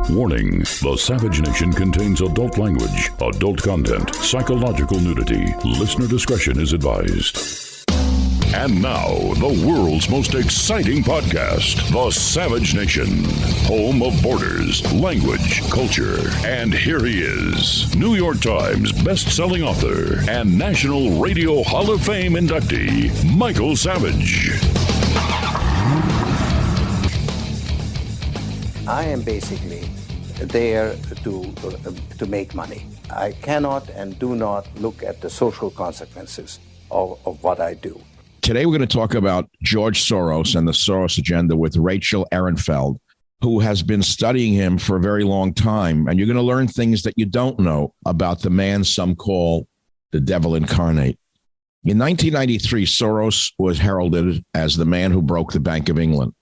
Warning, the Savage Nation contains adult language, adult content, psychological nudity. Listener discretion is advised. And now, the world's most exciting podcast, The Savage Nation, home of borders, language, culture. And here he is, New York Times best-selling author and National Radio Hall of Fame inductee, Michael Savage. I am basically there to make money. I cannot and do not look at the social consequences of what I do. Today, we're going to talk about George Soros and the Soros agenda with Rachel Ehrenfeld, who has been studying him for a very long time. And you're going to learn things that you don't know about the man some call the devil incarnate. In 1993, Soros was heralded as the man who broke the Bank of England.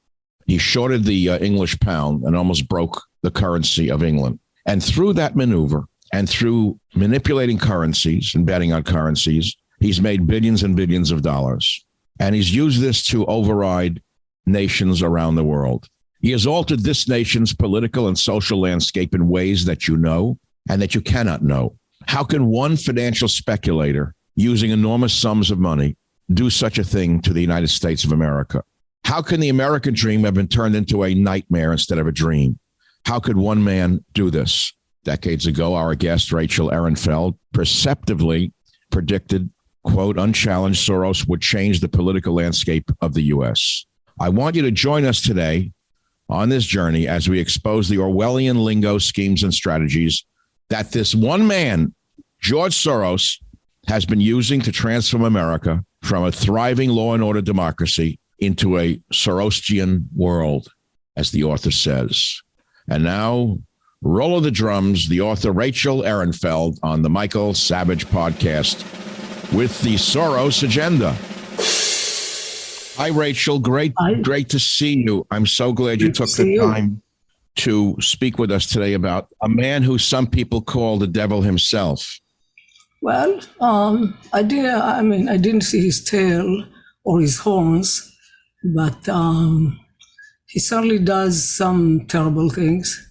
He shorted the English pound and almost broke the currency of England. And through that maneuver and through manipulating currencies and betting on currencies, he's made billions and billions of dollars. And he's used this to override nations around the world. He has altered this nation's political and social landscape in ways that you know and that you cannot know. How can one financial speculator using enormous sums of money do such a thing to the United States of America? How can the American dream have been turned into a nightmare instead of a dream? How could one man do this? Decades ago, our guest, Rachel Ehrenfeld, perceptively predicted, quote, unchallenged, Soros would change the political landscape of the U.S. I want you to join us today on this journey as we expose the Orwellian lingo, schemes, and strategies that this one man, George Soros, has been using to transform America from a thriving law and order democracy into a Sorosian world, as the author says. And now, roll of the drums, the author Rachel Ehrenfeld on the Michael Savage podcast with the Soros agenda. Hi, Rachel. Great to see you. I'm so glad you took the time to speak with us today about a man who some people call the devil himself. Well, I didn't see his tail or his horns, but he certainly does some terrible things.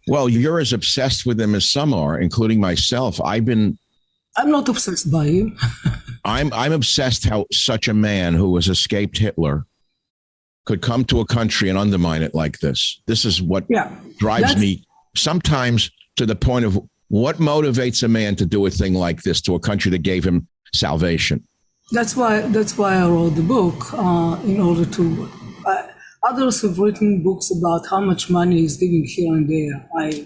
Well, you're as obsessed with him as some are, including myself. I'm not obsessed by him. I'm obsessed how such a man who has escaped Hitler could come to a country and undermine it like this. This is what drives me sometimes to the point of what motivates a man to do a thing like this to a country that gave him salvation. That's why I wrote the book, in order to... others have written books about how much money he's giving here and there. I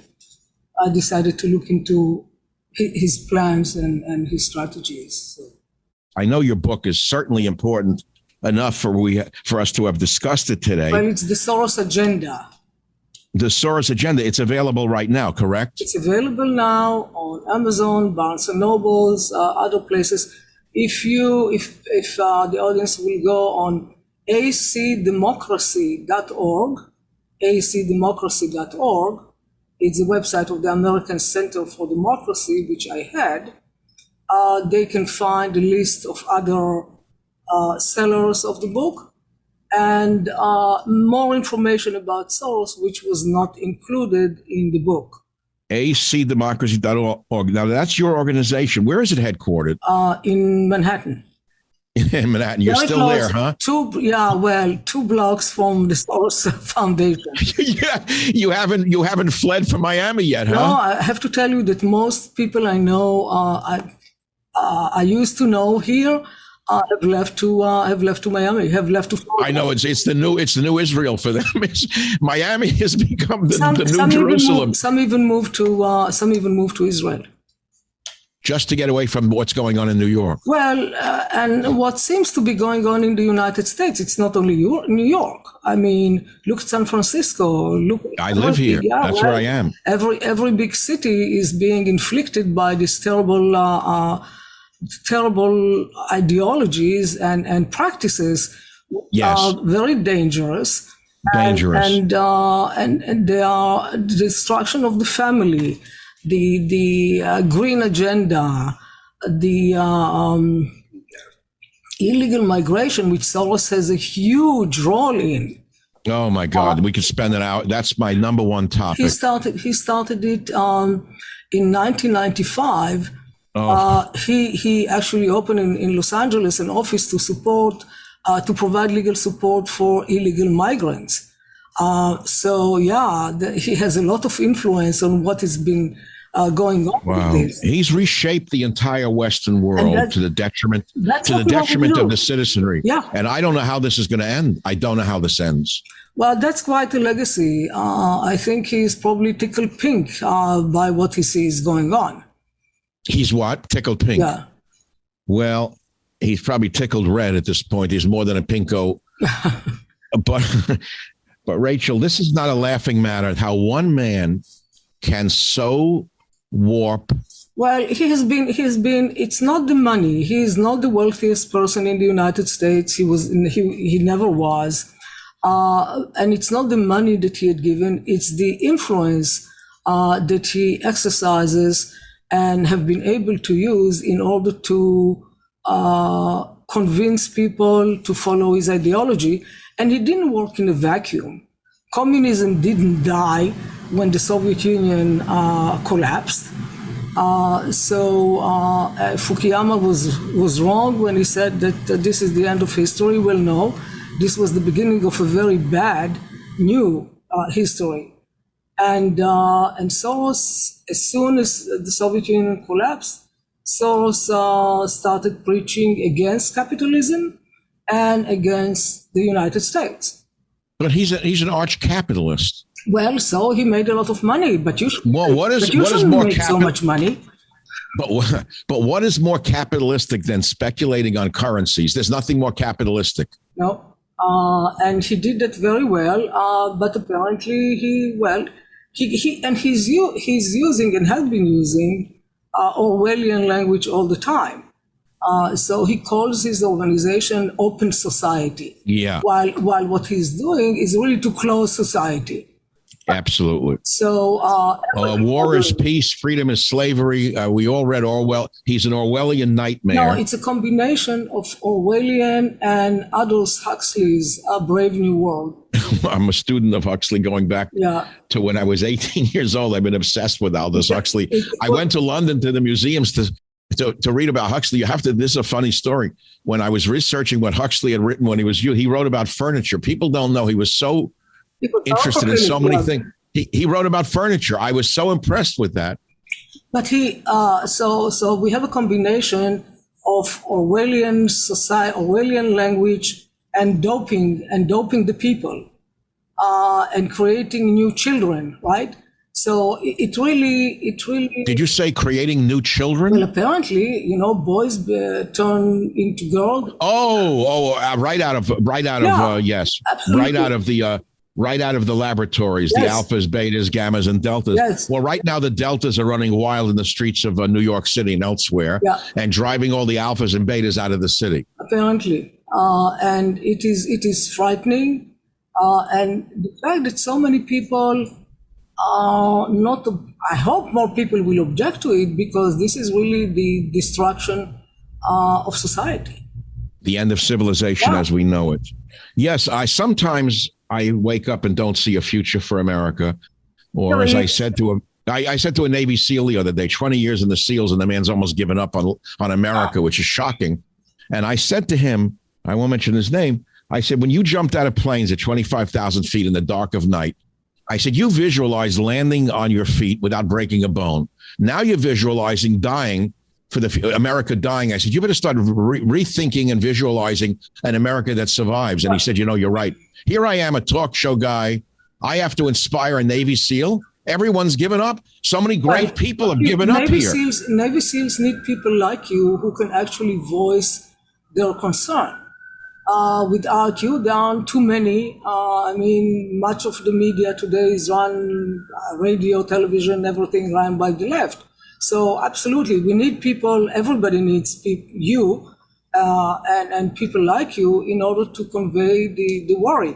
decided to look into his plans and his strategies. So. I know your book is certainly important enough for us to have discussed it today. Well, it's the Soros agenda. The Soros agenda. It's available right now, correct? It's available now on Amazon, Barnes and Nobles, other places. If the audience will go on acdemocracy.org, acdemocracy.org, it's the website of the American Center for Democracy, which I had. They can find a list of other sellers of the book and more information about Soros, which was not included in the book. acdemocracy.org. Now, that's your organization. Where is it headquartered? In Manhattan. In Manhattan. You're still there, huh? 2 blocks from the Soros Foundation. Yeah, you haven't fled from Miami yet, huh? No, I have to tell you that most people I know, I used to know here, have left to Miami, have left to Florida. I know it's the new Israel for them. Miami has become the new Jerusalem. Some even moved to Israel. Just to get away from what's going on in New York. Well, and what seems to be going on in the United States, it's not only New York. I mean, look at San Francisco. I live here. That's where I am. Every big city is being inflicted by these terrible ideologies and practices. Yes. Are very dangerous. And they are the destruction of the family. The green agenda, the illegal migration, which Soros has a huge role in. Oh my God, we could spend an hour. That's my number one topic. He started it in 1995. He actually opened in Los Angeles an office to provide legal support for illegal migrants. He has a lot of influence on what has been going on with this. He's reshaped the entire Western world to the detriment of the citizenry. Yeah. And I don't know how this is going to end. I don't know how this ends. Well, that's quite a legacy. I think he's probably tickled pink by what he sees going on. He's what? Tickled pink? Yeah. Well, he's probably tickled red at this point. He's more than a pinko. But Rachel, this is not a laughing matter, how one man can so warp. Well, it's not the money. He is not the wealthiest person in the United States. He never was. And it's not the money that he had given, it's the influence that he exercises and have been able to use in order to convince people to follow his ideology. And he didn't work in a vacuum. Communism didn't die when the Soviet Union collapsed. Fukuyama was wrong when he said that this is the end of history. Well, no, this was the beginning of a very bad new history. And Soros, as soon as the Soviet Union collapsed, Soros started preaching against capitalism and against the United States. But he's an arch capitalist. Well, so he made a lot of money, but you shouldn't make so much money. But what is more capitalistic than speculating on currencies? There's nothing more capitalistic. No, and he did that very well. But apparently, he's using and has been using Orwellian language all the time. So he calls his organization Open Society. Yeah. While what he's doing is really to close society. Absolutely. So war is peace, freedom is slavery. We all read Orwell. He's an Orwellian nightmare. No, it's a combination of Orwellian and Aldous Huxley's Brave New World. I'm a student of Huxley going back to when I was 18 years old. I've been obsessed with Aldous Huxley. I went to London to the museums to read about Huxley. This is a funny story. When I was researching what Huxley had written when he wrote about furniture. People don't know he was so interested in so many things. He wrote about furniture. I was so impressed with that. But so we have a combination of Orwellian society, Orwellian language, and doping the people, and creating new children, right? So it really. Did you say creating new children? Well, apparently, boys turn into girls. Right out of yes, absolutely. Right out of the laboratories, yes. The alphas, betas, gammas, and deltas. Yes. Well, right now the deltas are running wild in the streets of New York City and elsewhere, and driving all the alphas and betas out of the city. Apparently, and it is frightening, and the fact that so many people I hope more people will object to it, because this is really the destruction of society. The end of civilization as we know it. Yes, I wake up and don't see a future for America. Or as I said to a Navy SEAL the other day, 20 years in the SEALs, and the man's almost given up on America, which is shocking. And I said to him, I won't mention his name, I said, when you jumped out of planes at 25,000 feet in the dark of night, I said, you visualized landing on your feet without breaking a bone. Now you're visualizing dying, America dying. I said, you better start rethinking and visualizing an America that survives. And he said, you're right. Here I am, a talk show guy. I have to inspire a Navy SEAL. Everyone's given up. So many great people have given up here. Navy SEAls need people like you who can actually voice their concern. Without you, there aren't too many. Much of the media today is run, radio, television, everything run by the left. So absolutely, we need people. Everybody needs you and people like you in order to convey the worry.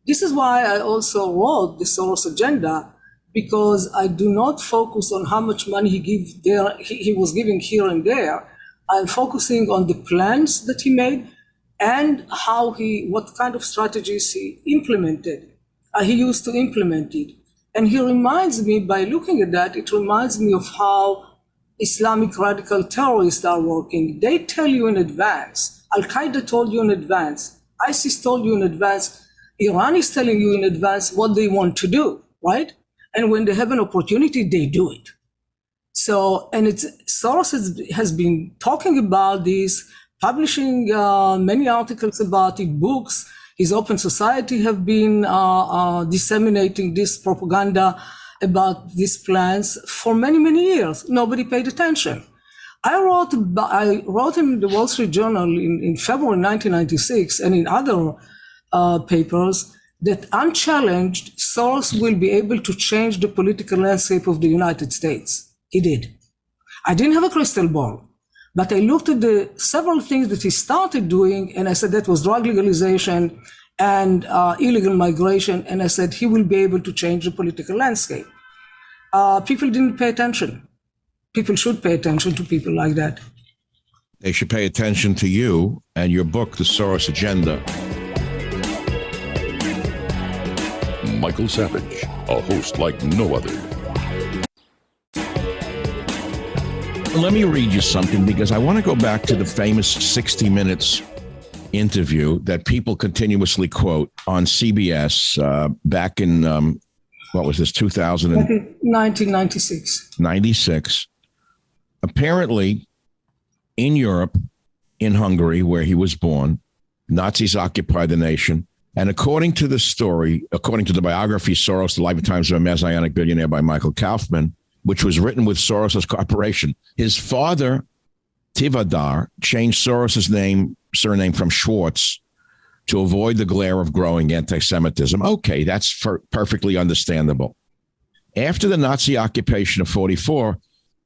This is why I also wrote the Soros Agenda, because I do not focus on how much money he was giving here and there. I'm focusing on the plans that he made and what kind of strategies he implemented. He used to implement it. And he reminds me, by looking at that, it reminds me of how Islamic radical terrorists are working. They tell you in advance. Al-Qaeda told you in advance. ISIS told you in advance. Iran is telling you in advance what they want to do, right? And when they have an opportunity, they do it. So, and Soros has been talking about this, publishing many articles about it, books. His Open Society have been disseminating this propaganda about these plans for many, many years. Nobody paid attention. I wrote in the Wall Street Journal in February 1996 and in other papers that unchallenged, Soros will be able to change the political landscape of the United States. He did. I didn't have a crystal ball, but I looked at the several things that he started doing, and I said that was drug legalization and illegal migration, and I said he will be able to change the political landscape. People didn't pay attention. People should pay attention to people like that. They should pay attention to you and your book, The Soros Agenda. Michael Savage, a host like no other. Let me read you something, because I want to go back to the famous 60 Minutes interview that people continuously quote on CBS back in, 1996. 96. Apparently, in Europe, in Hungary, where he was born, Nazis occupied the nation. And according to the story, according to the biography, Soros, The Life and Times of a Messianic Billionaire by Michael Kaufman, which was written with Soros's cooperation, his father, Tivadar, changed Soros's surname from Schwartz to avoid the glare of growing anti-Semitism. Okay, that's perfectly understandable. After the Nazi occupation of 1944,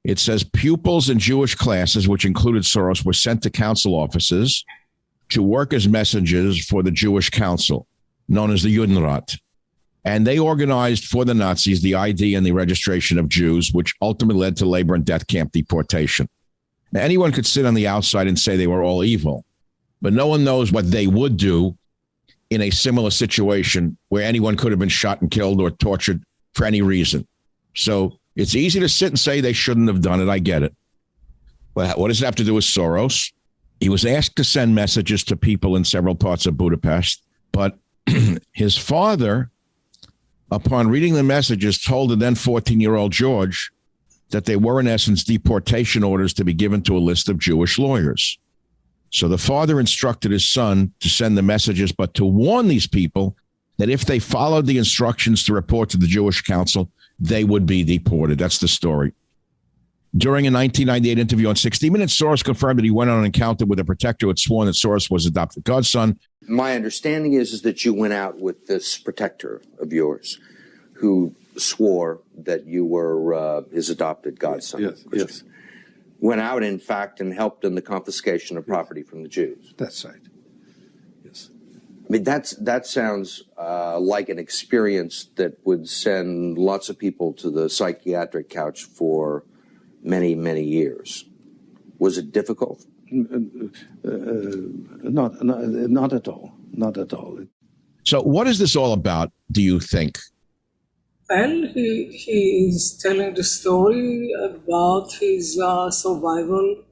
it says pupils in Jewish classes, which included Soros, were sent to council offices to work as messengers for the Jewish Council, known as the Judenrat. And they organized for the Nazis the ID and the registration of Jews, which ultimately led to labor and death camp deportation. Now, anyone could sit on the outside and say they were all evil, but no one knows what they would do in a similar situation where anyone could have been shot and killed or tortured for any reason. So it's easy to sit and say they shouldn't have done it. I get it. But what does it have to do with Soros? He was asked to send messages to people in several parts of Budapest, but his father, upon reading the messages, told the then 14-year-old George that they were, in essence, deportation orders to be given to a list of Jewish lawyers. So the father instructed his son to send the messages, but to warn these people that if they followed the instructions to report to the Jewish Council, they would be deported. That's the story. During a 1998 interview on 60 Minutes, Soros confirmed that he went on an encounter with a protector who had sworn that Soros was adopted godson. My understanding is that you went out with this protector of yours who swore that you were his adopted godson. Yes. Went out, in fact, and helped in the confiscation of property from the Jews. That's right. Yes. I mean, that sounds like an experience that would send lots of people to the psychiatric couch for many, many years. Was it difficult? Not at all. Not at all. So what is this all about, do you think? Well, he is telling the story about his survival,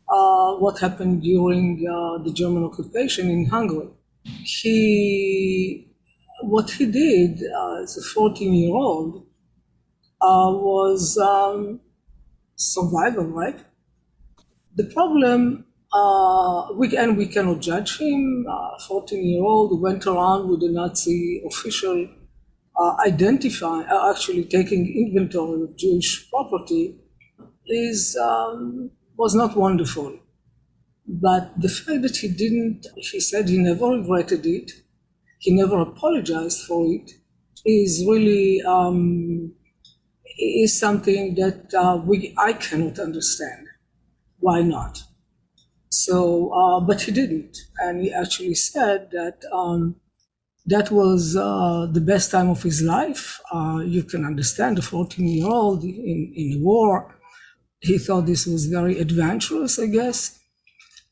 what happened during the German occupation in Hungary. What he did as a 14-year-old was survival, right? The problem, we cannot judge him. 14-year-old who went around with a Nazi official actually taking inventory of Jewish property was not wonderful. But the fact that he said he never regretted it, he never apologized for it, is really is something that I cannot understand. Why not? So, but he didn't, and he actually said that that was the best time of his life. You can understand a 14-year-old in a war. He thought this was very adventurous, I guess.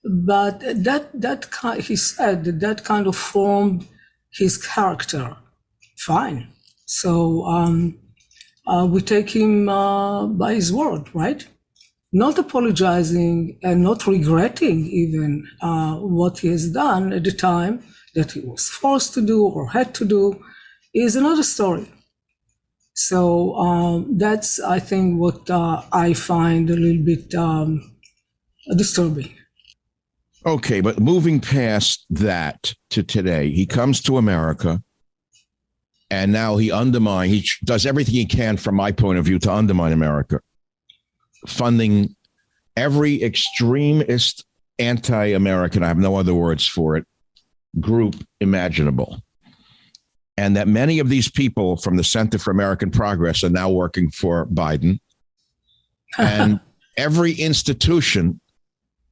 But he said that kind of formed his character. Fine. So we take him by his word, right? Not apologizing and not regretting even what he has done at the time that he was forced to do or had to do is another story. So that's, I think, what I find a little bit disturbing. Okay, but moving past that to today, he comes to America, and now he does everything he can, from my point of view, to undermine America, funding every extremist, anti-American, I have no other words for it, group imaginable. And that many of these people from the Center for American Progress are now working for Biden. And every institution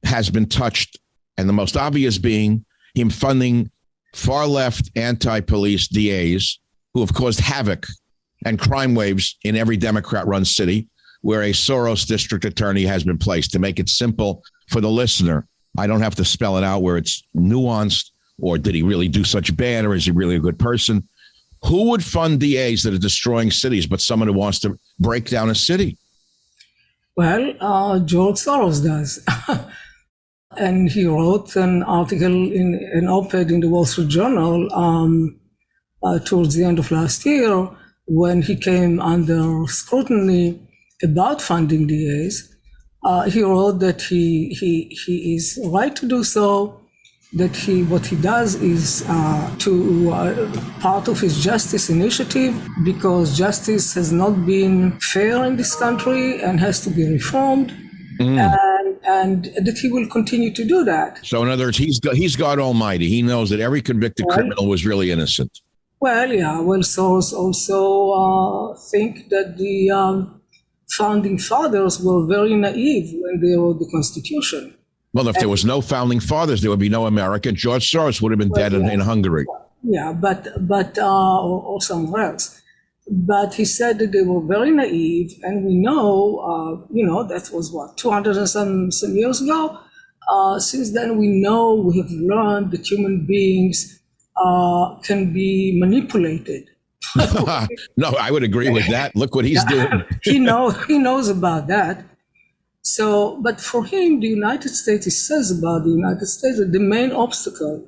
has been touched, and the most obvious being him funding far-left anti-police DAs who have caused havoc and crime waves in every Democrat-run city where a Soros district attorney has been placed. To make it simple for the listener, I don't have to spell it out where it's nuanced, or did he really do such bad, or is he really a good person? Who would fund DAs that are destroying cities but someone who wants to break down a city? Well, George Soros does. And he wrote an article in an op-ed in the Wall Street Journal towards the end of last year, when he came under scrutiny about funding DAs. He wrote that he is right to do so, that what he does is part of his justice initiative, because justice has not been fair in this country and has to be reformed. And that he will continue to do that. So in other words, he's God Almighty. He knows that every convicted criminal was really innocent. Well, yeah. Well, Soros also think that the founding fathers were very naive when they wrote the Constitution. Well, if there was no founding fathers, there would be no America. George Soros would have been dead in Hungary. Yeah, but or somewhere else. But he said that they were very naive, and we know, that was 200 and some years ago. Since then, we have learned that human beings can be manipulated. No, I would agree with that. Look what he's doing. He knows about that. So, but for him, the United States, he says about the United States that the main obstacle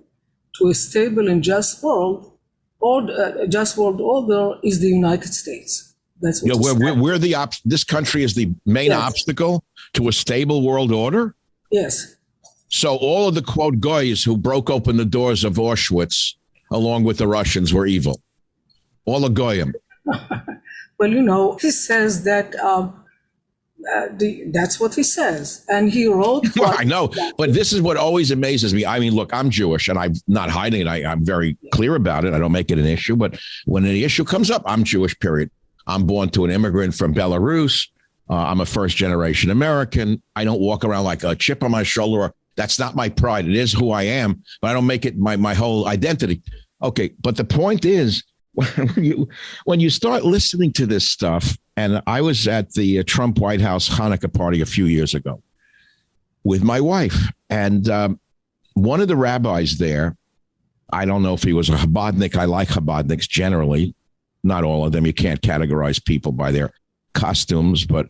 to a stable and just world order is the United States. That's what we're this country is the main obstacle to a stable world order. Yes. So all of the quote goys who broke open the doors of Auschwitz, along with the Russians, were evil. All the goyim. Well, he says that that's what he says, and he wrote. I know, but this is what always amazes me. I mean, look, I'm Jewish, and I'm not hiding it. I'm very clear about it. I don't make it an issue, but when the issue comes up, I'm Jewish. Period. I'm born to an immigrant from Belarus. I'm a first-generation American. I don't walk around like a chip on my shoulder. That's not my pride. It is who I am, but I don't make it my whole identity. Okay, but the point is, when you start listening to this stuff, and I was at the Trump White House Hanukkah party a few years ago with my wife, and one of the rabbis there, I don't know if he was a Chabadnik. I like Chabadniks generally, not all of them. You can't categorize people by their costumes, but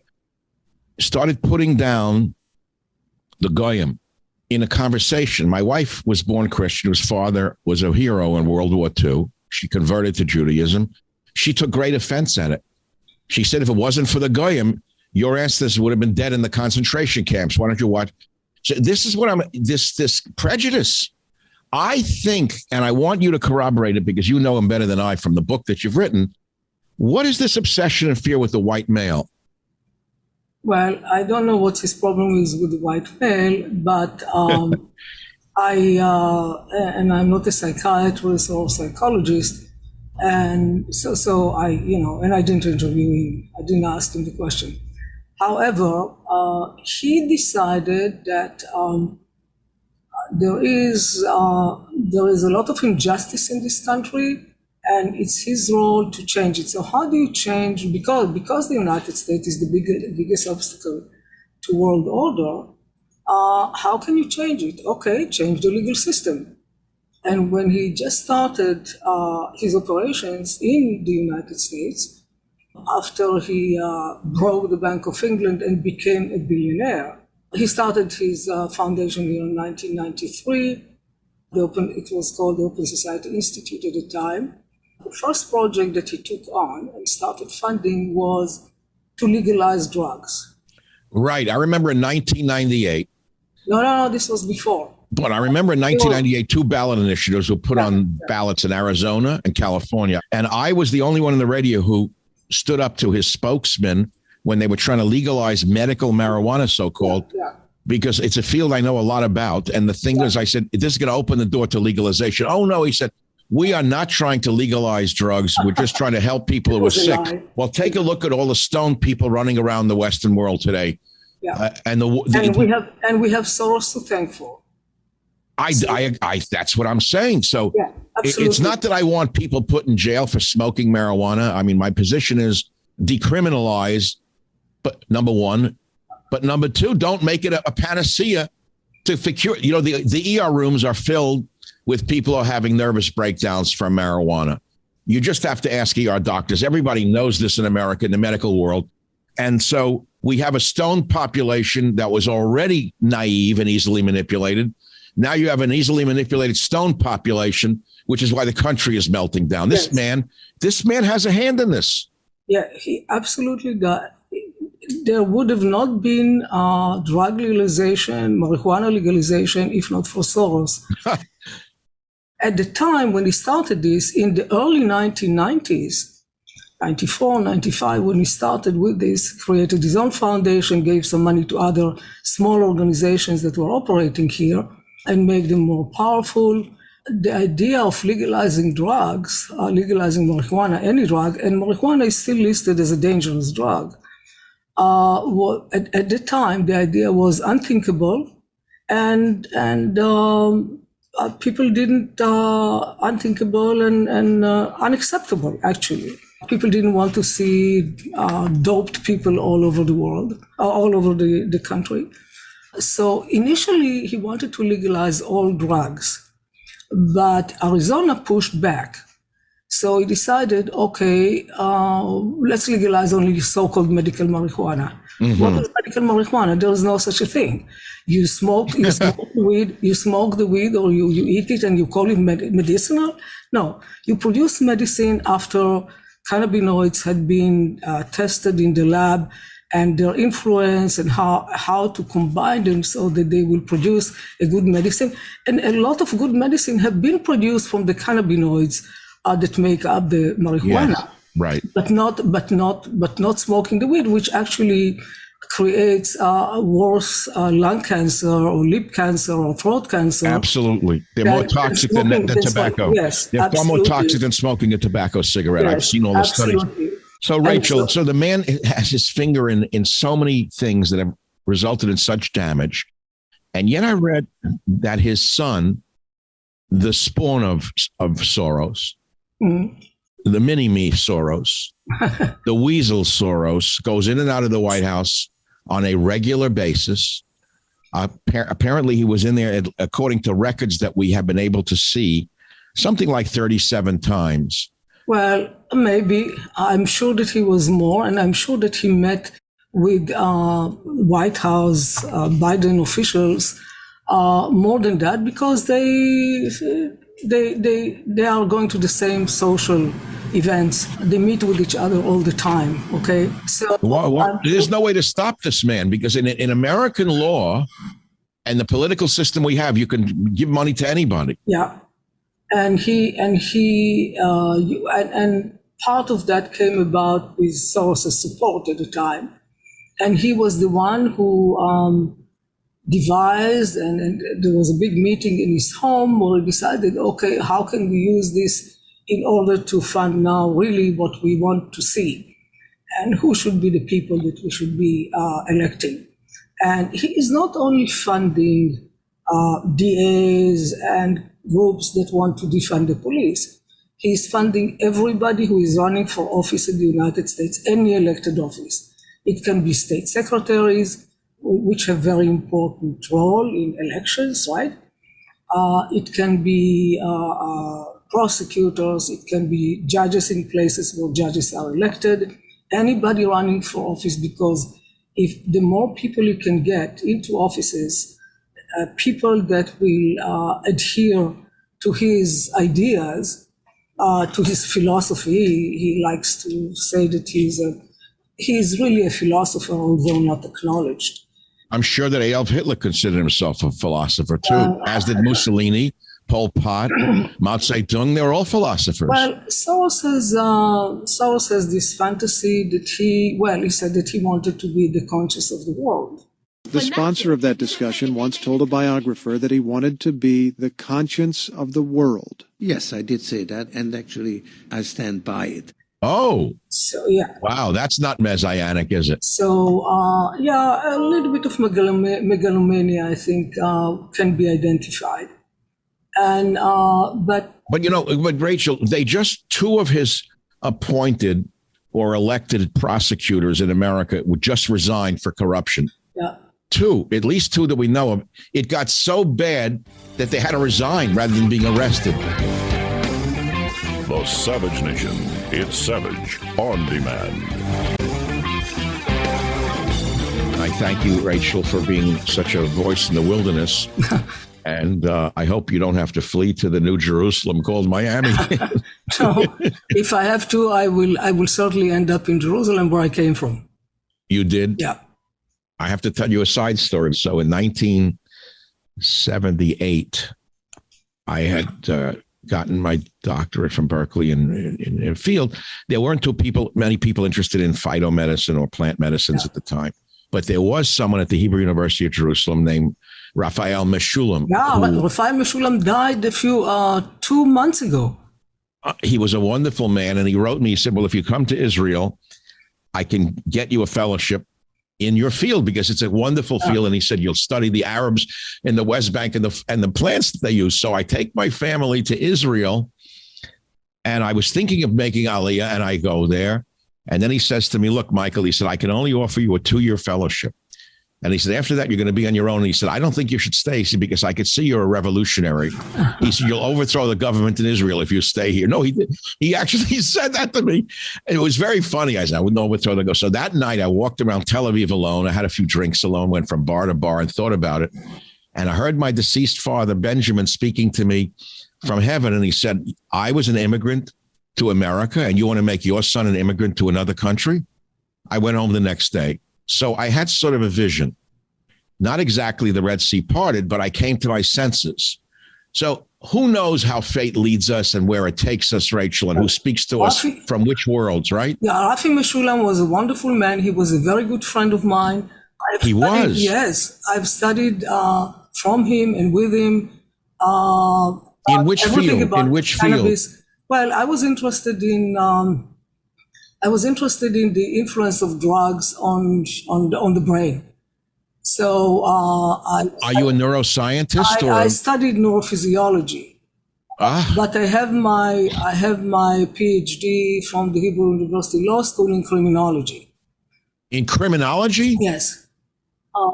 started putting down the goyim in a conversation. My wife was born Christian. His father was a hero in World War II. She converted to Judaism. She took great offense at it. She said, if it wasn't for the goyim, your ancestors would have been dead in the concentration camps. Why don't you watch? So this is what this prejudice. I think, and I want you to corroborate it because you know him better than I from the book that you've written. What is this obsession and fear with the white male? Well, I don't know what his problem is with the white male, but and I'm not a psychiatrist or psychologist, and so I, and I didn't interview him. I didn't ask him the question. However, he decided that there is a lot of injustice in this country, and it's his role to change it. So how do you change? Because the United States is the biggest obstacle to world order. How can you change it? Okay, change the legal system. And when he just started his operations in the United States, after he broke the Bank of England and became a billionaire, he started his foundation here in 1993. It was called the Open Society Institute at the time. The first project that he took on and started funding was to legalize drugs. Right. I remember in 1998. No, this was before. But I remember in 1998, 2 ballot initiatives were put on ballots in Arizona and California. And I was the only one in the radio who stood up to his spokesman when they were trying to legalize medical marijuana, so-called, because it's a field I know a lot about. And the thing is, I said, this is going to open the door to legalization. Oh, no, he said, we are not trying to legalize drugs. We're just trying to help people who are sick. Well, take a look at all the stoned people running around the Western world today. Yeah. And we have Soros to thank for. I that's what I'm saying. So it's not that I want people put in jail for smoking marijuana. I mean, my position is decriminalize, but number one, but number two, don't make it a panacea to cure. You know, the ER rooms are filled with people who are having nervous breakdowns from marijuana. You just have to ask ER doctors. Everybody knows this in America, in the medical world. And so we have a stoned population that was already naive and easily manipulated. Now you have an easily manipulated stoned population, which is why the country is melting down. This man has a hand in this. Yeah, he absolutely does. There would have not been drug legalization, marijuana legalization, if not for Soros. At the time when he started this, in the early 1990s, 94, 95, when he started with this, created his own foundation, gave some money to other small organizations that were operating here, and make them more powerful. The idea of legalizing drugs, legalizing marijuana, any drug, and marijuana is still listed as a dangerous drug. At the time, the idea was unthinkable, and people didn't unthinkable and unacceptable. Actually, people didn't want to see doped people all over the world, all over the country. So initially, he wanted to legalize all drugs, but Arizona pushed back. So he decided, okay, let's legalize only so-called medical marijuana. Mm-hmm. What is medical marijuana? There is no such a thing. You smoke the weed, or you eat it and you call it medicinal? No, you produce medicine after cannabinoids had been tested in the lab, and their influence and how to combine them so that they will produce a good medicine. And a lot of good medicine have been produced from the cannabinoids that make up the marijuana. Yes, right. But not smoking the weed, which actually creates worse lung cancer or lip cancer or throat cancer. Absolutely. They're more toxic than tobacco. Yes, they're far more toxic than smoking a tobacco cigarette. Yes, I've seen all the studies. So, Rachel, so the man has his finger in so many things that have resulted in such damage. And yet I read that his son, the spawn of Soros, the mini-me Soros, the weasel Soros, goes in and out of the White House on a regular basis. Apparently, he was in there, according to records that we have been able to see, something like 37 times. Well, maybe. I'm sure that he was more, and I'm sure that he met with White House, Biden officials more than that, because they are going to the same social events. They meet with each other all the time. Okay, so there's no way to stop this man, because in American law and the political system we have, you can give money to anybody. Yeah. And part of that came about with Soros' support at the time. And he was the one who devised, and there was a big meeting in his home where he decided, okay, how can we use this in order to fund now really what we want to see? And who should be the people that we should be electing? And he is not only funding DAs and groups that want to defund the police. He's funding everybody who is running for office in the United States, any elected office. It can be state secretaries, which have very important role in elections, right? It can be prosecutors, it can be judges in places where judges are elected, anybody running for office, because if the more people you can get into offices, people that will adhere to his ideas, to his philosophy. He likes to say that he's really a philosopher, although not acknowledged. I'm sure that Adolf Hitler considered himself a philosopher too, as did Mussolini, Pol Pot, Mao Zedong. They're all philosophers. Well, Soros has this fantasy that he said that he wanted to be the conscience of the world. The sponsor of that discussion once told a biographer that he wanted to be the conscience of the world. Yes, I did say that, and actually I stand by it. Oh, So, yeah. wow. That's not messianic, is it? So, a little bit of megalomania, I think, can be identified. And, but Rachel, two of his appointed or elected prosecutors in America would just resign for corruption. yeah. At least two that we know of. It got so bad that they had to resign rather than being arrested. The Savage Nation. It's Savage on Demand. I thank you, Rachel, for being such a voice in the wilderness. And I hope you don't have to flee to the New Jerusalem called Miami. So, if I have to, I will certainly end up in Jerusalem, where I came from. You did? Yeah. I have to tell you a side story. So in 1978, I had gotten my doctorate from Berkeley in a field. There weren't many people interested in phytomedicine or plant medicines at the time. But there was someone at the Hebrew University of Jerusalem named Raphael Meshulam. Yeah, but Raphael Meshulam died 2 months ago. He was a wonderful man. And he wrote me, he said, well, if you come to Israel, I can get you a fellowship in your field, because it's a wonderful field. And he said, you'll study the Arabs in the West Bank and the plants that they use. So I take my family to Israel, and I was thinking of making Aliyah, and I go there. And then he says to me, look, Michael, he said, I can only offer you a 2-year fellowship. And he said, after that, you're going to be on your own. And he said, I don't think you should stay, because I could see you're a revolutionary. He said, you'll overthrow the government in Israel if you stay here. No, he did. He actually said that to me. And it was very funny. I said, I wouldn't overthrow the government. So that night, I walked around Tel Aviv alone. I had a few drinks alone, went from bar to bar and thought about it. And I heard my deceased father, Benjamin, speaking to me from heaven. And he said, I was an immigrant to America, and you want to make your son an immigrant to another country? I went home the next day. So I had sort of a vision, not exactly the Red Sea parted, but I came to my senses. So who knows how fate leads us and where it takes us, Rachel, and who speaks to us from which worlds, right? Yeah, Rafi Meshulam was a wonderful man. He was a very good friend of mine. Yes, I've studied from him and with him. In which field? In which cannabis. field? Well, I was interested in the influence of drugs on the brain. So, are you a neuroscientist? I studied neurophysiology, but I have my PhD from the Hebrew University Law School in criminology. In criminology? Yes.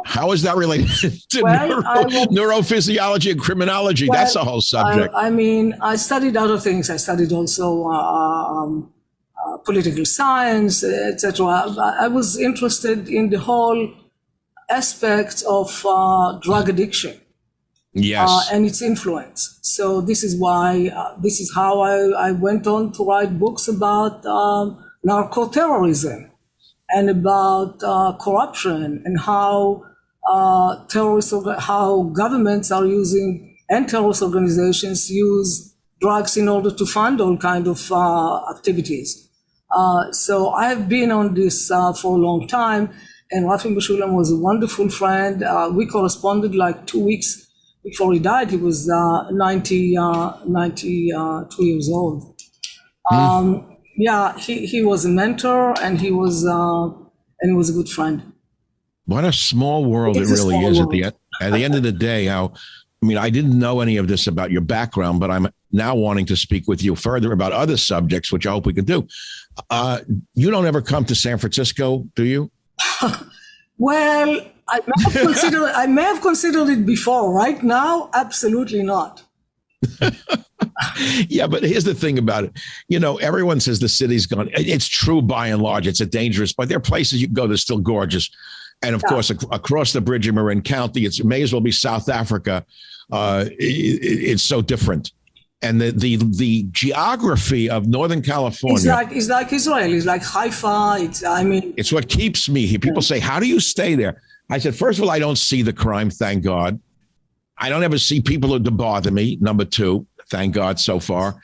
How is that related to neurophysiology and criminology? Well, that's a whole subject. I studied other things. I studied also political science, etc. I was interested in the whole aspect of drug addiction. Yes. And its influence. So this is how I went on to write books about narco-terrorism and about corruption, and how how governments are using, and terrorist organizations use drugs in order to fund all kinds of activities. So I have been on this for a long time, and Rafi Meshulam was a wonderful friend. We corresponded like 2 weeks before he died. He was 92 years old. Yeah, he was a mentor, and he was a good friend. What a small world it really is. At the end of the day, I didn't know any of this about your background, but I'm now wanting to speak with you further about other subjects, which I hope we can do. You don't ever come to San Francisco, do you? Well, I may have considered it before. Right now, absolutely not. Yeah, but here's the thing about it. Everyone says the city's gone. It's true by and large. It's a dangerous, but there are places you can go that's still gorgeous. And of course, across the bridge in Marin County, it may as well be South Africa. It's so different. And the geography of Northern California. It's like Israel. It's like Haifa. It's what keeps me here. People say, how do you stay there? I said, first of all, I don't see the crime, thank God. I don't ever see people to bother me. Number two, thank God so far.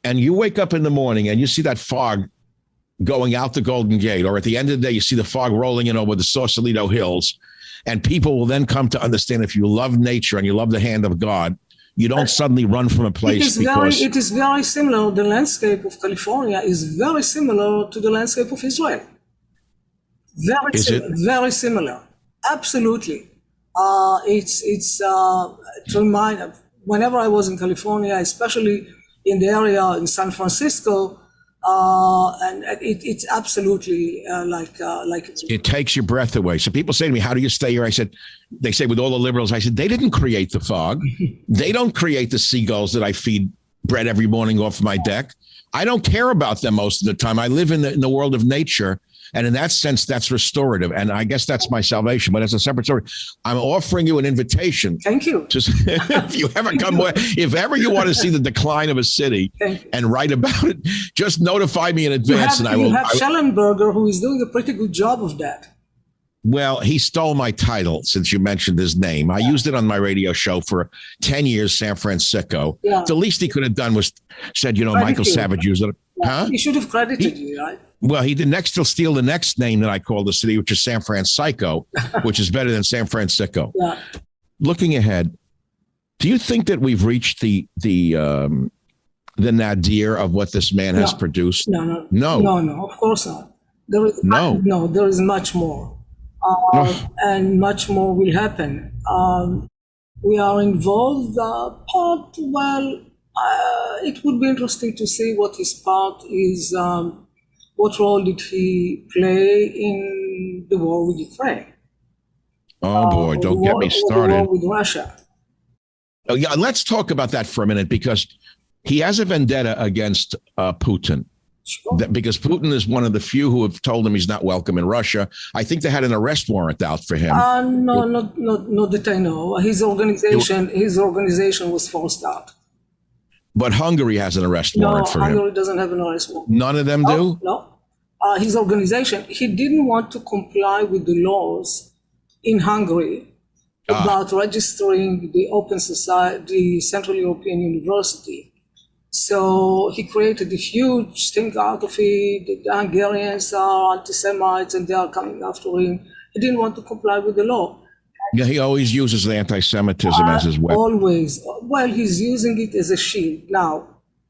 And you wake up in the morning and you see that fog going out the Golden Gate, or at the end of the day, you see the fog rolling in over the Sausalito Hills. And people will then come to understand, if you love nature and you love the hand of God, you don't suddenly run from a place. It is very similar. The landscape of California is very similar to the landscape of Israel. Very similar. Absolutely. It's to remind, whenever I was in California, especially in the area in San Francisco, and it's absolutely like it takes your breath away. So people say to me, how do you stay here? They say with all the liberals, I said, they didn't create the fog. They don't create the seagulls that I feed bread every morning off my deck. I don't care about them most of the time. I live in the world of nature. And in that sense, that's restorative. And I guess that's my salvation. But as a separate story, I'm offering you an invitation. Thank you. If you ever if ever you want to see the decline of a city and write about it, just notify me in advance. You have Schellenberger, who is doing a pretty good job of that. Well, he stole my title since you mentioned his name. I used it on my radio show for 10 years, San Francisco. Yeah. The least he could have done was said, Michael Savage used it. Yeah. Huh? He should have credited you, right? Well, he did he'll steal the next name that I call the city, which is San Francisco, which is better than San Francisco. Yeah. Looking ahead, do you think that we've reached the nadir of what this man has produced? No, of course not. There is much more. And much more will happen. We are involved. It would be interesting to see what his part is. What role did he play in the war with Ukraine? Oh boy, don't get me started. The war with Russia. Oh yeah, let's talk about that for a minute, because he has a vendetta against Putin. Sure. Because Putin is one of the few who have told him he's not welcome in Russia. I think they had an arrest warrant out for him. No, not that I know. His organization was forced out. But Hungary has an arrest warrant for him. No, Hungary doesn't have an arrest warrant. None of them do? No. His organization, he didn't want to comply with the laws in Hungary about registering the Open Society, the Central European University. So he created a huge thing out of it. The Hungarians are anti-Semites and they are coming after him. He didn't want to comply with the law. Yeah, he always uses the anti-Semitism as his weapon. Always. Well, he's using it as a shield. Now,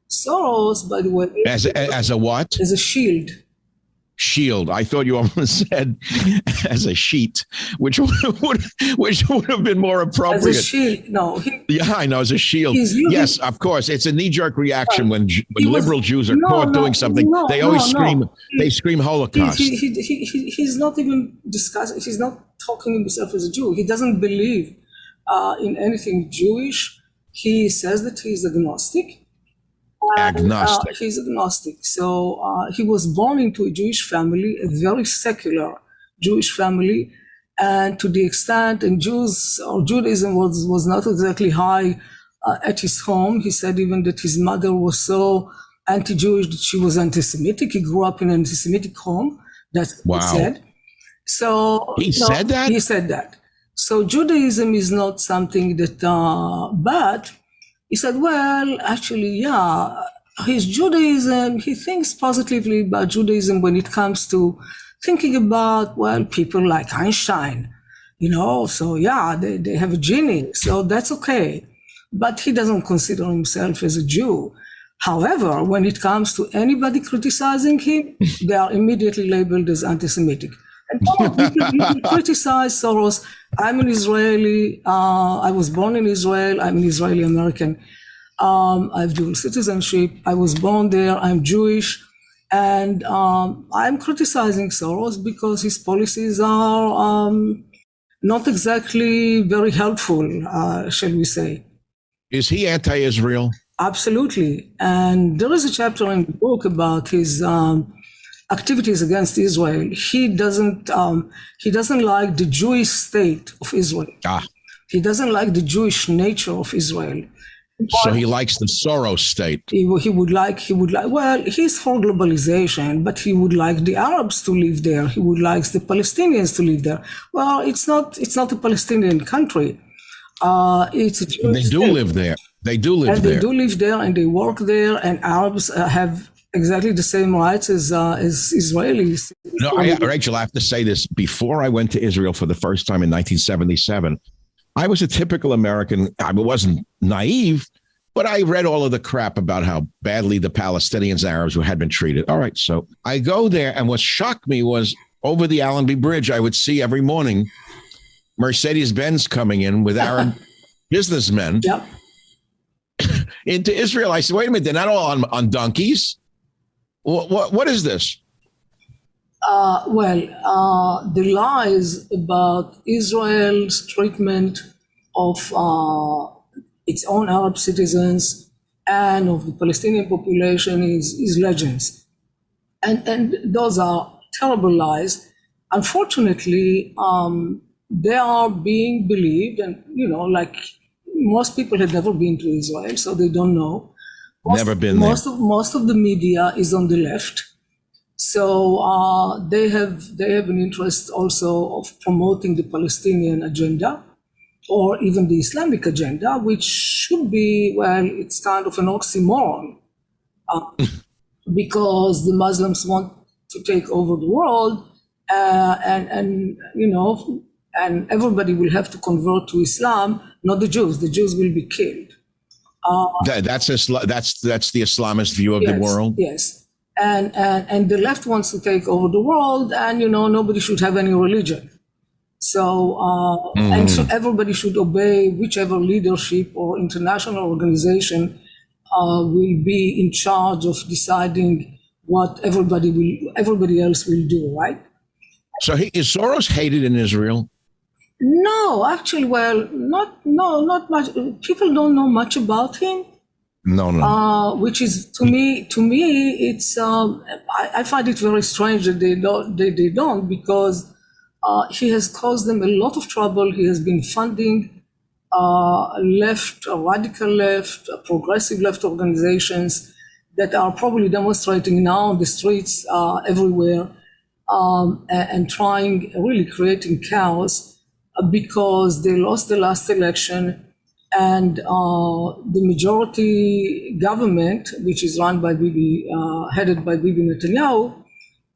Soros, by the way... As a what? As a shield. Shield. I thought you almost said as a sheet, which would have been more appropriate. As a shield, no. I know, as a shield. Yes, of course. It's a knee-jerk reaction when liberal Jews are caught doing something. They always scream. They scream Holocaust. He's not even discussing. He's not talking himself as a Jew. He doesn't believe in anything Jewish. He says that he's agnostic. He's agnostic. So he was born into a Jewish family, a very secular Jewish family, and to the extent, and Judaism was not exactly high at his home. He said even that his mother was so anti-Jewish that she was anti-Semitic. He grew up in an anti-Semitic home. That's what he said. So he said that? He said that. So Judaism is not something that, but he said, well, actually, his Judaism, he thinks positively about Judaism when it comes to thinking about, people like Einstein, so they have a genius, so that's okay. But he doesn't consider himself as a Jew. However, when it comes to anybody criticizing him, they are immediately labeled as anti-Semitic. And you can criticize Soros. I'm an Israeli. I was born in Israel. I'm an Israeli American. I have dual citizenship. I was born there. I'm Jewish. And I'm criticizing Soros because his policies are not exactly very helpful, shall we say. Is he anti-Israel? Absolutely. And there is a chapter in the book about his activities against Israel. He doesn't like the Jewish state of Israel. He doesn't like the Jewish nature of Israel. So he likes the Soros state. He would like, well, he's for globalization, but he would like the Arabs to live there. He would like the Palestinians to live there. Well, it's not a Palestinian country. It's a Jewish They do state. live there. They do live And there. they do live there and they work there, and Arabs have exactly the same rights as Israelis. No, Rachel, I have to say this. Before I went to Israel for the first time in 1977, I was a typical American. I wasn't naive, but I read all of the crap about how badly the Palestinians and Arabs had been treated. All right, so I go there, and what shocked me was over the Allenby Bridge, I would see every morning Mercedes-Benz coming in with Arab businessmen Yep. into Israel. I said, wait a minute, they're not all on donkeys. What is this? The lies about Israel's treatment of its own Arab citizens and of the Palestinian population is legends. And those are terrible lies. Unfortunately, they are being believed, and, like most people had never been to Israel, so they don't know. Never been there. Most of the media is on the left. So they have an interest also of promoting the Palestinian agenda or even the Islamic agenda, which should be, it's kind of an oxymoron because the Muslims want to take over the world and everybody will have to convert to Islam, not the Jews. The Jews will be killed. That's the Islamist view of the world. Yes. And the left wants to take over the world, and nobody should have any religion. So and so everybody should obey whichever leadership or international organization will be in charge of deciding what everybody else will do, right? So is Soros hated in Israel? No, actually, not much. People don't know much about him. No. Which is to me, it's I find it very strange that they don't because he has caused them a lot of trouble. He has been funding radical left, progressive left organizations that are probably demonstrating now on the streets everywhere and creating chaos because they lost the last election. And the majority government, which is run by headed by Bibi Netanyahu,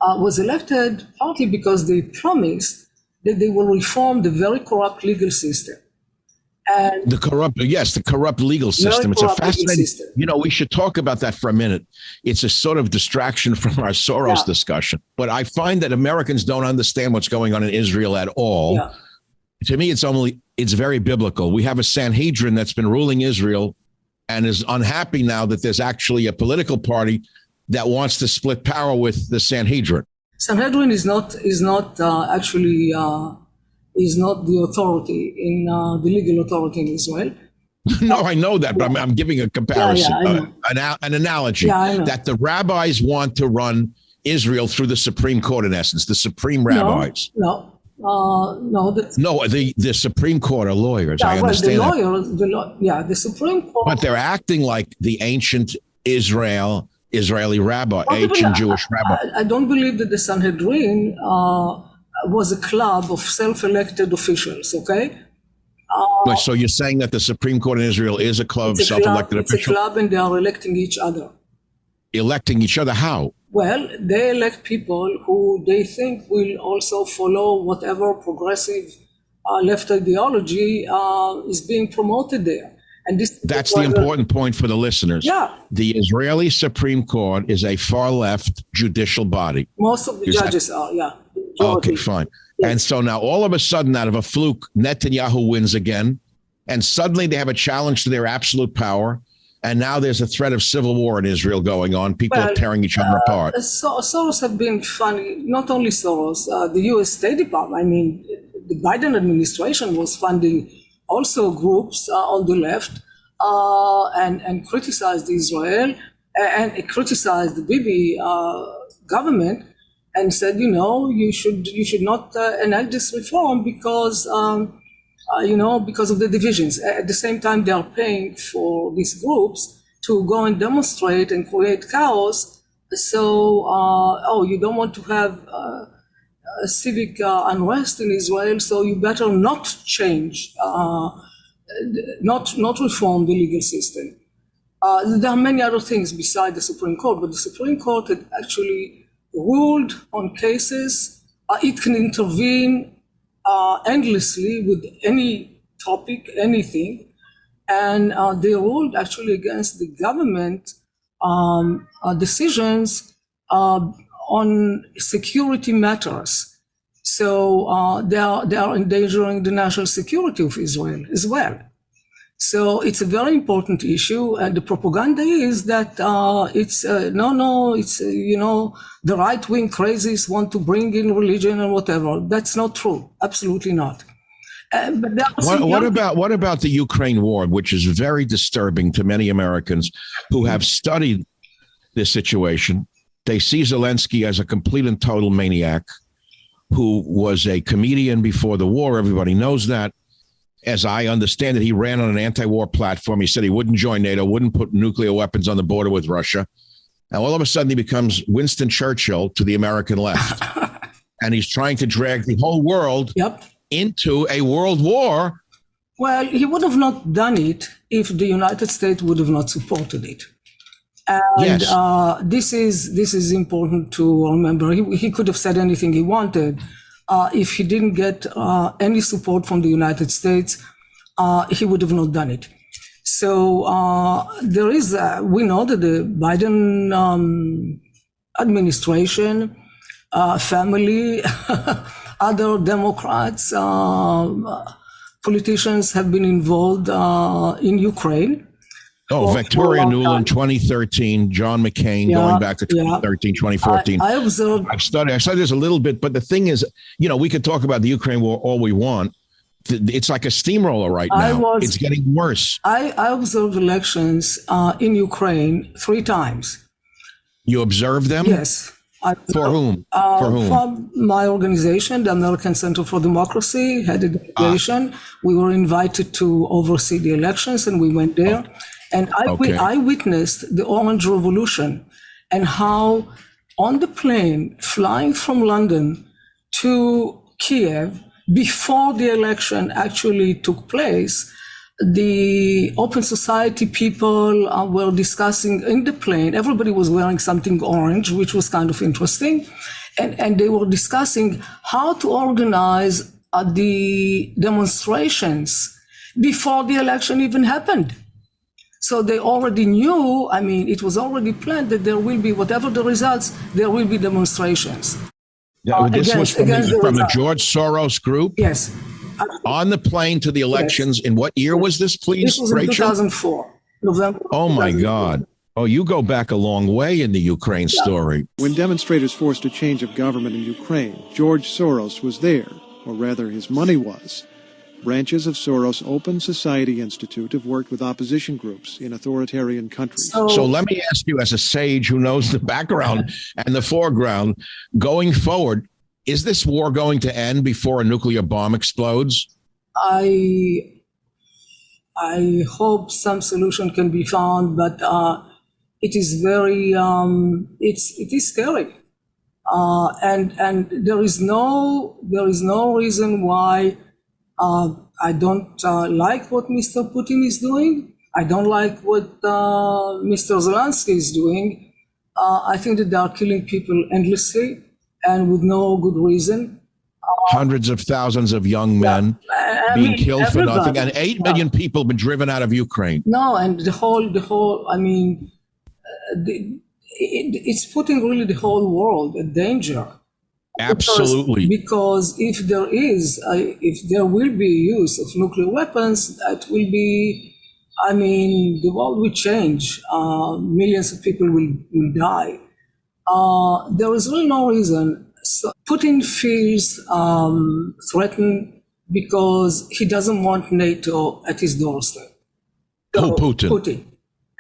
was elected partly because they promised that they will reform the very corrupt legal system. And the corrupt legal system. It's a fascinating. We should talk about that for a minute. It's a sort of distraction from our Soros discussion. But I find that Americans don't understand what's going on in Israel at all. Yeah. To me, it's very biblical. We have a Sanhedrin that's been ruling Israel and is unhappy now that there's actually a political party that wants to split power with the Sanhedrin. Sanhedrin is not the authority in the legal authority in Israel. No, I know that, but I'm giving a comparison, an analogy that the rabbis want to run Israel through the Supreme Court, in essence, the supreme rabbis. No. The Supreme Court are lawyers. I understand the Supreme Court. But they're acting like the ancient Israeli rabbi, ancient Jewish rabbi. I don't believe that the Sanhedrin was a club of self-elected officials, okay? So you're saying that the Supreme Court in Israel is a club of self-elected officials? It's a club, and they are electing each other. Electing each other how? Well, they elect people who they think will also follow whatever progressive left ideology is being promoted there. And that's the important point for the listeners. Yeah. The Israeli Supreme Court is a far left judicial body. Most of the judges are, yeah. Okay, fine. Yes. And so now all of a sudden, out of a fluke, Netanyahu wins again. And suddenly they have a challenge to their absolute power. And now there's a threat of civil war in Israel going on. People are tearing each other apart. Soros have been funny. Not only Soros, the U.S. State Department. I mean, the Biden administration was funding also groups on the left and criticized Israel and criticized the Bibi government and said, you should not enact this reform because because of the divisions. At the same time, they are paying for these groups to go and demonstrate and create chaos. So, you don't want to have civic unrest in Israel, so you better not change, not reform the legal system. There are many other things beside the Supreme Court, but the Supreme Court had actually ruled on cases. It can intervene endlessly with any topic, anything, and they ruled actually against the government decisions on security matters. So they are endangering the national security of Israel as well. So it's a very important issue, and the propaganda is that it's the right-wing crazies want to bring in religion and whatever. That's not true. Absolutely not. But what about the Ukraine war, which is very disturbing to many Americans who have studied this situation? They see Zelensky as a complete and total maniac who was a comedian before the war. Everybody knows that. As I understand it, he ran on an anti-war platform. He said he wouldn't join NATO, wouldn't put nuclear weapons on the border with Russia. And all of a sudden, he becomes Winston Churchill to the American left. And he's trying to drag the whole world into a world war. Well, he would have not done it if the United States would have not supported it. And this is important to remember. He could have said anything he wanted. If he didn't get any support from the United States, he would have not done it. So there is, we know that the Biden administration, family, other Democrats, politicians have been involved in Ukraine. Victoria Nuland, 2013, John McCain, going back to 2013, 2014. I observed. I studied this a little bit, but the thing is, we could talk about the Ukraine war all we want. It's like a steamroller right now. It's getting worse. I observed elections in Ukraine 3 times. You observed them? Yes. For whom? For my organization, the American Center for Democracy, had a delegation. We were invited to oversee the elections, and we went there. And I witnessed the Orange Revolution and how on the plane flying from London to Kiev, before the election actually took place, the Open Society people were discussing in the plane. Everybody was wearing something orange, which was kind of interesting. And they were discussing how to organize the demonstrations before the election even happened. So they already knew, it was already planned that there will be, whatever the results, there will be demonstrations. This was from the George Soros group? Yes. On the plane to the elections. Yes. In what year was this, please, This was in 2004, November. Oh, my God. Oh, you go back a long way in the Ukraine story. When demonstrators forced a change of government in Ukraine, George Soros was there, or rather his money was. Branches of Soros' Open Society Institute have worked with opposition groups in authoritarian countries. So let me ask you, as a sage who knows the background and the foreground, going forward, is this war going to end before a nuclear bomb explodes? I hope some solution can be found, but it is very it is scary, and there is no reason why. I don't like what Mr. Putin is doing. I don't like what Mr. Zelensky is doing. I think that they are killing people endlessly and with no good reason. Hundreds of thousands of young men being killed for nothing, and 8 million people been driven out of Ukraine. No, and the whole. It's putting really the whole world at danger. Absolutely. Because if there will be use of nuclear weapons, that will be, the world will change. Millions of people will die. There is really no reason So Putin feels threatened because he doesn't want NATO at his doorstep. Who, Putin? Putin.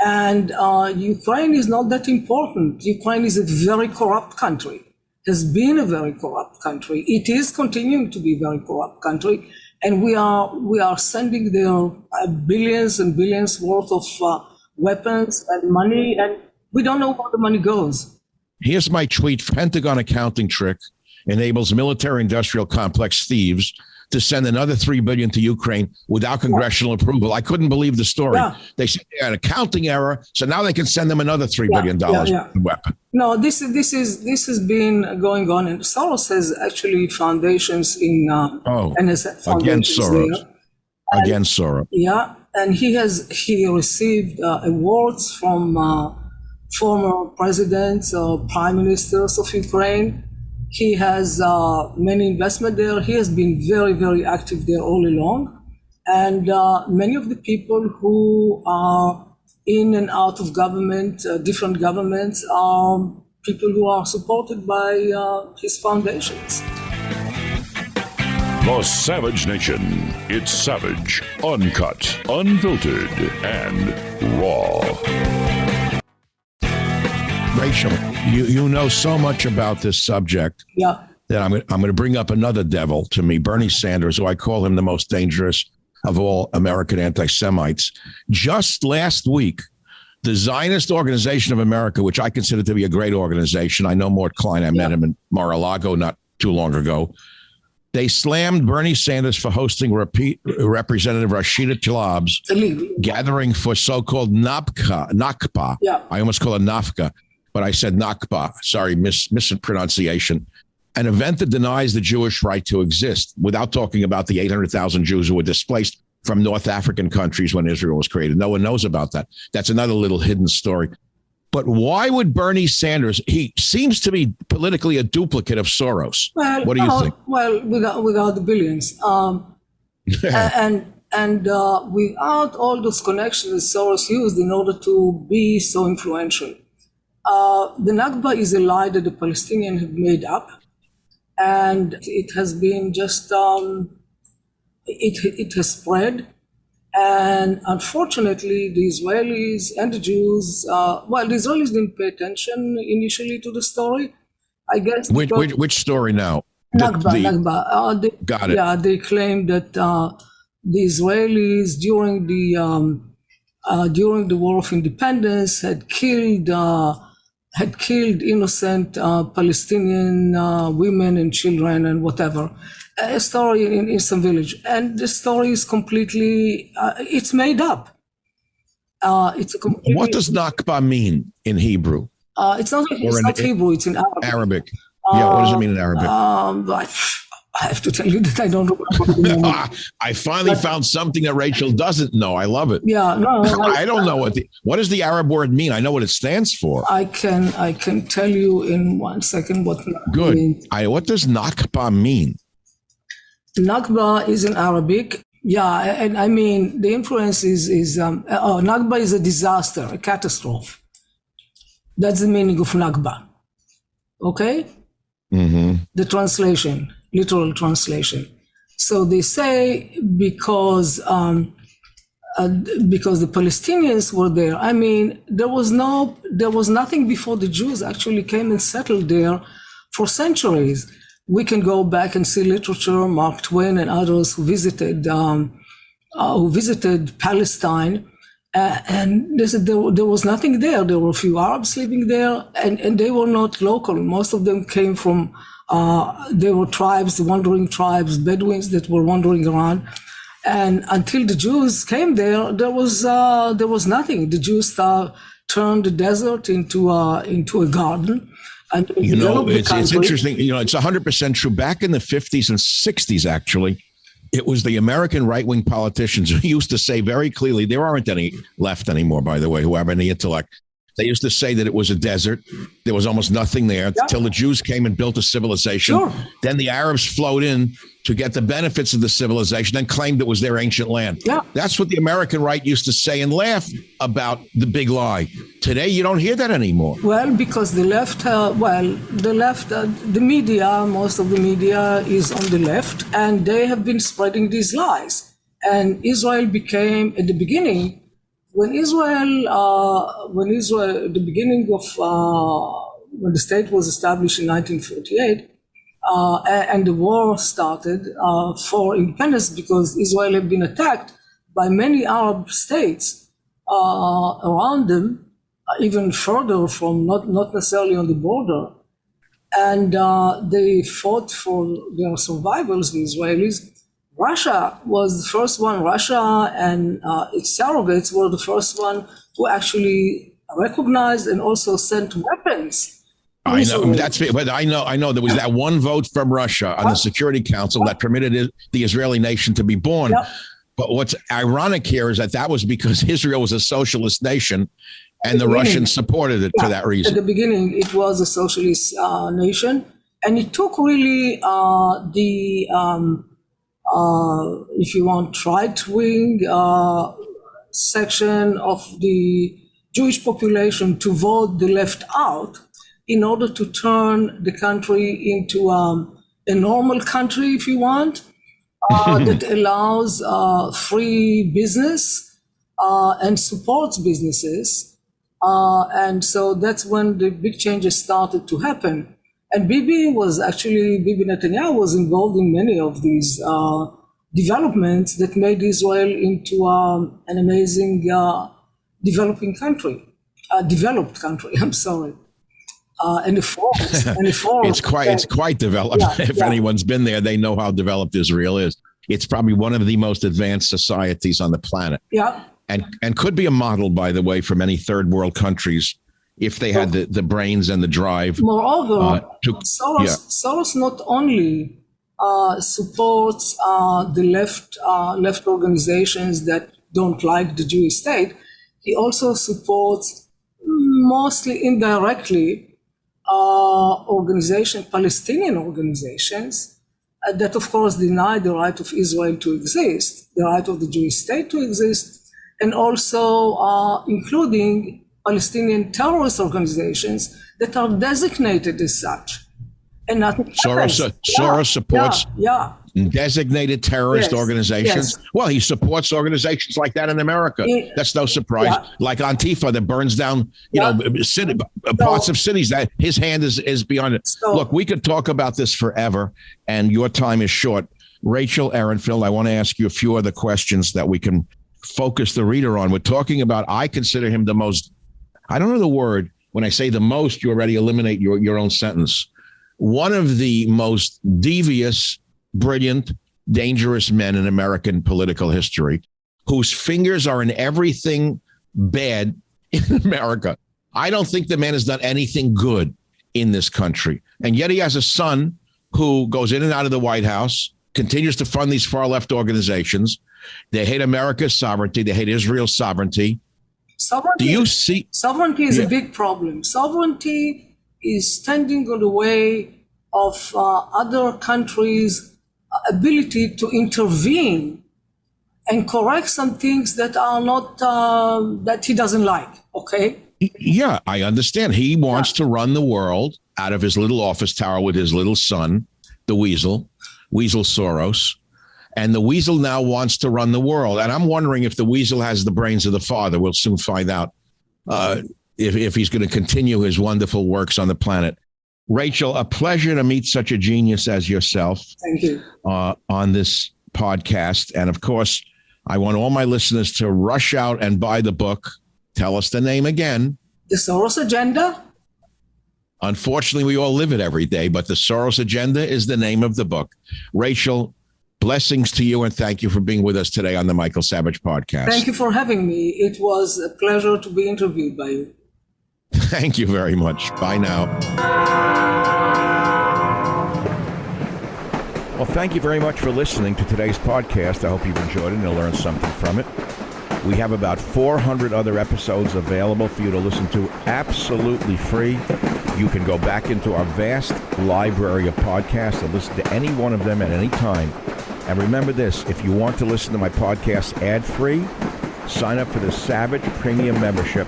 And Ukraine is not that important. Ukraine is a very corrupt country, has been a very corrupt country. It is continuing to be a very corrupt country. And we are sending there billions and billions worth of weapons and money, and we don't know where the money goes. Here's my tweet. Pentagon accounting trick enables military-industrial complex thieves to send another $3 billion to Ukraine without congressional approval. I couldn't believe the story. Yeah. They said they had an accounting error, so now they can send them another $3 billion weapon. No, this has been going on, and Soros has actually foundations in NSA against Soros. There. Against Soros. Yeah, and he received awards from former presidents or prime ministers of Ukraine. He has many investment there. He has been very, very active there all along. And many of the people who are in and out of government, different governments, are people who are supported by his foundations. The Savage Nation. It's savage, uncut, unfiltered, and raw. Rachel, you know so much about this subject Yeah. that I'm going to bring up another devil to me, Bernie Sanders, who I call him the most dangerous of all American anti-Semites. Just last week, the Zionist Organization of America, which I consider to be a great organization, I know Mort Klein, I met him in Mar-a-Lago not too long ago, they slammed Bernie Sanders for hosting Representative Rashida Tlaib's gathering for so-called Nakba. Yeah. I almost call it Nafka, but I said Nakba. Sorry, mispronunciation. An event that denies the Jewish right to exist, without talking about the 800,000 Jews who were displaced from North African countries when Israel was created. No one knows about that. That's another little hidden story. But why would Bernie Sanders, he seems to be politically a duplicate of Soros. Well, What do you think? Well, without the billions. And without all those connections that Soros used in order to be so influential. The Nakba is a lie that the Palestinians have made up. And it has been just, it has spread. And unfortunately, the Israelis and the Jews, the Israelis didn't pay attention initially to the story, I guess. Which story now? Nakba. Got it. Yeah, they claimed that the Israelis during the War of Independence had killed innocent Palestinian women and children and whatever. A story in some village, and the story is completely it's made up. It's a completely, What does Nakba mean in Hebrew? It's not Hebrew, it's in Arabic. Arabic. Yeah, what does it mean in Arabic? I have to tell you that I don't remember. I finally found something that Rachel doesn't know. I love it. Yeah, no, I don't know what does the Arab word mean? I know what it stands for. I can tell you in 1 second what Nakba Good. means. What does Nakba mean? Nakba is in Arabic. Yeah, and I mean, the influence is Nakba is a disaster, a catastrophe. That's the meaning of Nakba. Okay? Mm-hmm. The translation, literal translation. So they say because the Palestinians were there. I mean, there was nothing before the Jews actually came and settled there for centuries. We can go back and see literature, Mark Twain and others who visited Palestine, and they said there was nothing there. There were a few Arabs living there, and they were not local. Most of them came from, they were tribes, wandering tribes, Bedouins that were wandering around. And until the Jews came there was nothing. The Jews turned the desert into a garden. And it's interesting. It's 100% true. Back in the 50s and 60s, actually, it was the American right-wing politicians who used to say very clearly, there aren't any left anymore, by the way, who have any intellect. They used to say that it was a desert. There was almost nothing there until the Jews came and built a civilization. Sure. Then the Arabs flowed in to get the benefits of the civilization and claimed it was their ancient land. Yeah. That's what the American right used to say and laugh about the big lie. Today, you don't hear that anymore. Well, because the left, the media, most of the media is on the left, and they have been spreading these lies. And Israel became, at the beginning, when the state was established in 1948, and the war started for independence, because Israel had been attacked by many Arab states around them, even further from, not necessarily on the border. And they fought for their survivals, the Israelis. Russia was the first one. Russia and its surrogates were the first one who actually recognized and also sent weapons. I know but I know there was that one vote from Russia on the Security Council that permitted the Israeli nation to be born. Yep. But what's ironic here is that was because Israel was a socialist nation, and the Russians supported it for that reason. At the beginning, it was a socialist nation, and it took really if you want, right-wing section of the Jewish population to vote the left out in order to turn the country into a normal country, if you want, that allows free business and supports businesses. And so that's when the big changes started to happen. And Bibi Netanyahu was involved in many of these developments that made Israel into an amazing developed country, I'm sorry. And the forms. It's quite developed. If anyone's been there, they know how developed Israel is. It's probably one of the most advanced societies on the planet. Yeah. And could be a model, by the way, for many third world countries if they had the brains and the drive. Moreover, Soros not only supports the left organizations that don't like the Jewish state, he also supports, mostly indirectly, Palestinian organizations that, of course, deny the right of Israel to exist, the right of the Jewish state to exist, and also including Palestinian terrorist organizations that are designated as such. And nothing Soros supports designated terrorist organizations. Yes. Well, he supports organizations like that in America. That's no surprise. Yeah. Like Antifa that burns down, parts of cities. That his hand is beyond it. So, look, we could talk about this forever, and your time is short. Rachel Ehrenfeld, I want to ask you a few other questions that we can focus the reader on. We're talking about, I consider him the most, I don't know the word. When I say the most, you already eliminate your own sentence. One of the most devious, brilliant, dangerous men in American political history, whose fingers are in everything bad in America. I don't think the man has done anything good in this country. And yet he has a son who goes in and out of the White House, continues to fund these far left organizations. They hate America's sovereignty. They hate Israel's sovereignty. Sovereignty, do you see? Sovereignty is a big problem. Sovereignty is standing on the way of other countries' ability to intervene and correct some things that are not, that he doesn't like, okay? Yeah, I understand. He wants to run the world out of his little office tower with his little son, the Weasel Soros. And the Weasel now wants to run the world. And I'm wondering if the Weasel has the brains of the father. We'll soon find out if he's going to continue his wonderful works on the planet. Rachel, a pleasure to meet such a genius as yourself. Thank you. On this podcast. And of course, I want all my listeners to rush out and buy the book. Tell us the name again. The Soros Agenda. Unfortunately, we all live it every day, but The Soros Agenda is the name of the book. Rachel, blessings to you, and thank you for being with us today on the Michael Savage Podcast. Thank you for having me. It was a pleasure to be interviewed by you. Thank you very much. Bye now. Well, thank you very much for listening to today's podcast. I hope you've enjoyed it and you'll learn something from it. We have about 400 other episodes available for you to listen to absolutely free. You can go back into our vast library of podcasts and listen to any one of them at any time. And remember this, if you want to listen to my podcast ad-free, sign up for the Savage Premium membership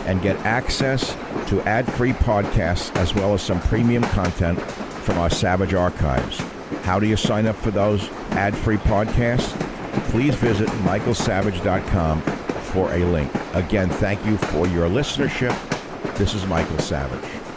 and get access to ad-free podcasts as well as some premium content from our Savage archives. How do you sign up for those ad-free podcasts? Please visit michaelsavage.com for a link. Again, thank you for your listenership. This is Michael Savage.